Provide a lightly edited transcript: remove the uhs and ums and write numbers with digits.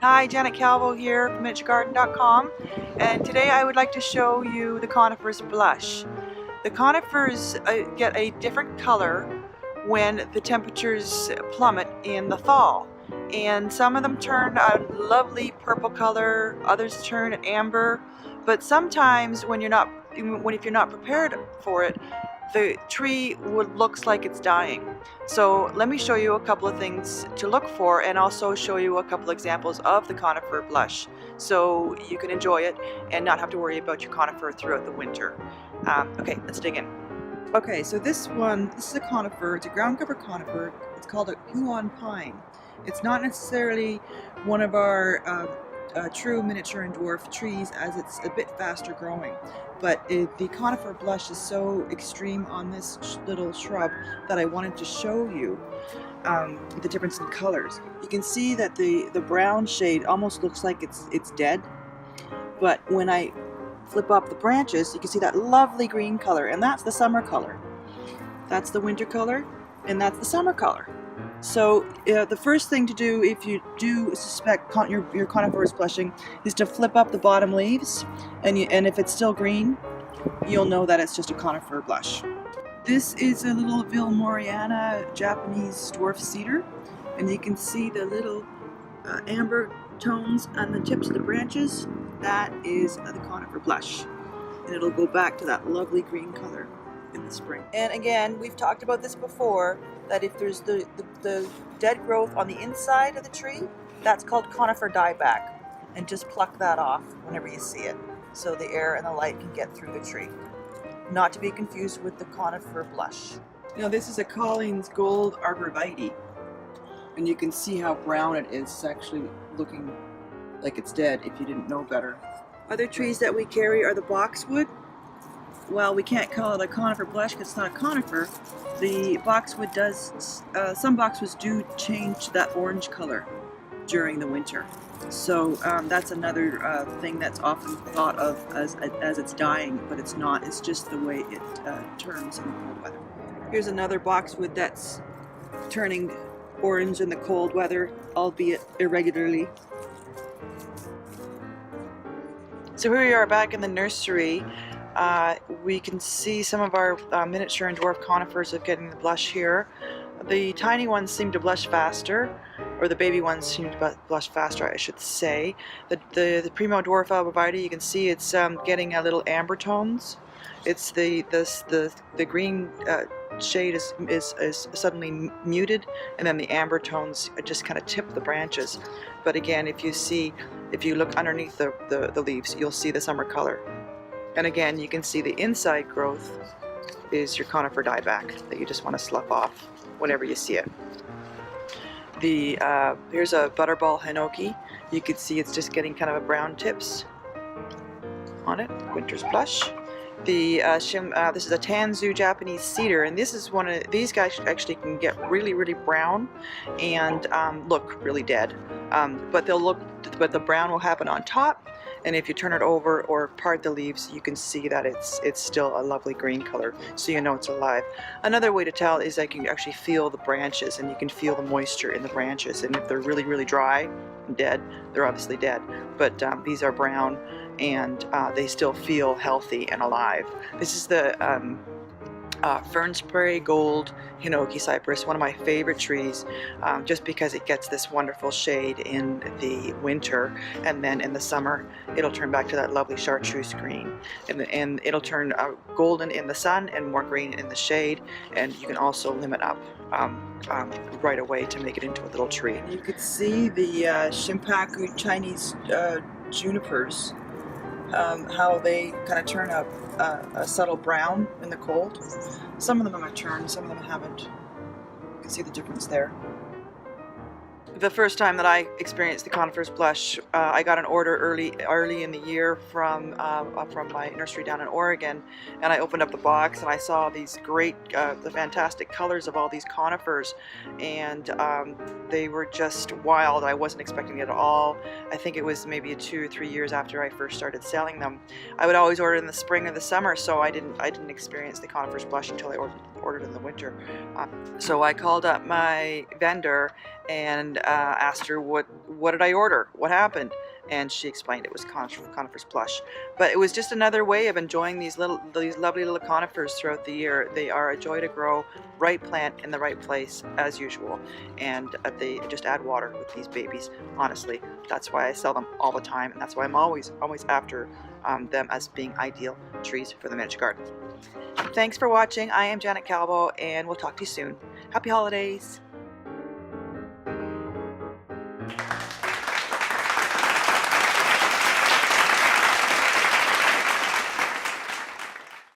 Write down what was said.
Hi, Janet Calvo here from miniaturegarden.com, and today I would like to show you the Conifers blush. The conifers get a different color when the temperatures plummet in the fall, and some of them turn a lovely purple color, others turn amber, but sometimes if you're not prepared for it, the tree looks like it's dying. So let me show you a couple of things to look for and also show you a couple examples of the conifer blush so you can enjoy it and not have to worry about your conifer throughout the winter. Okay, let's dig in. Okay, so this is a conifer. It's a ground cover conifer. It's called a Huon pine. It's not necessarily one of our true miniature and dwarf trees, as it's a bit faster growing, but the conifer blush is so extreme on this little shrub that I wanted to show you the difference in colors. You can see that the brown shade almost looks like it's dead, but when I flip up the branches, you can see that lovely green color, and that's the summer color. That's the winter color, and that's the summer color. So the first thing to do if you do suspect your conifer is blushing is to flip up the bottom leaves, and if it's still green, you'll know that it's just a conifer blush. This is a little Vilmoriana Japanese dwarf cedar, and you can see the little amber tones on the tips of the branches. That is the conifer blush, and it'll go back to that lovely green color in the spring. And again, we've talked about this before, that if there's the dead growth on the inside of the tree, that's called conifer dieback, and just pluck that off whenever you see it so the air and the light can get through the tree. Not to be confused with the conifer blush. Now this is a Collins Gold Arborvitae, and you can see how brown it is. It's actually looking like it's dead if you didn't know better. Other trees that we carry are the boxwood. Well, we can't call it a conifer blush because it's not a conifer. The boxwood does, some boxwoods do change that orange color during the winter. So that's another thing that's often thought of as it's dying, but it's not. It's just the way it turns in the cold weather. Here's another boxwood that's turning orange in the cold weather, albeit irregularly. So here we are back in the nursery. We can see some of our miniature and dwarf conifers are getting the blush here. The tiny ones seem to blush faster, or the baby ones seem to blush faster, I should say. The Primo Dwarf Arborvitae, you can see it's getting a little amber tones. It's the green shade is suddenly muted, and then the amber tones just kind of tip the branches. But again, if you look underneath the leaves, you'll see the summer color. And again, you can see the inside growth is your conifer dieback that you just want to slough off whenever you see it. Here's a butterball hinoki. You can see it's just getting kind of a brown tips on it. Winter's blush. This is a Tanzu Japanese cedar, and this is one of these guys actually can get really brown and look really dead. But the brown will happen on top, and if you turn it over or part the leaves, you can see that it's still a lovely green color, so you know it's alive. Another way to tell is that you can actually feel the branches, and you can feel the moisture in the branches, and if they're really dry and dead, they're obviously dead. But these are brown, and they still feel healthy and alive. This is the Fern Spray Gold Hinoki Cypress, one of my favorite trees, just because it gets this wonderful shade in the winter, and then in the summer it'll turn back to that lovely chartreuse green, and it'll turn golden in the sun and more green in the shade, and you can also limit up right away to make it into a little tree. You could see the Shimpaku Chinese junipers, how they kind of turn up a subtle brown in the cold. Some of them have turned, some of them haven't. You can see the difference there. The first time that I experienced the conifer's blush, I got an order early in the year from my nursery down in Oregon, and I opened up the box and I saw these great, the fantastic colors of all these conifers, and they were just wild. I wasn't expecting it at all. I think it was maybe 2 or 3 years after I first started selling them. I would always order in the spring or the summer, so I didn't experience the conifer's blush until I ordered in the winter. So I called up my vendor and asked her what did I order, what happened, and she explained it was Conifers plush. But it was just another way of enjoying these lovely little conifers throughout the year. They are a joy to grow, right plant in the right place as usual, and they just add water with these babies. Honestly, that's why I sell them all the time, and that's why I'm always after them as being ideal trees for the miniature garden. Thanks for watching. I am Janet Calvo, and we'll talk to you soon. Happy holidays!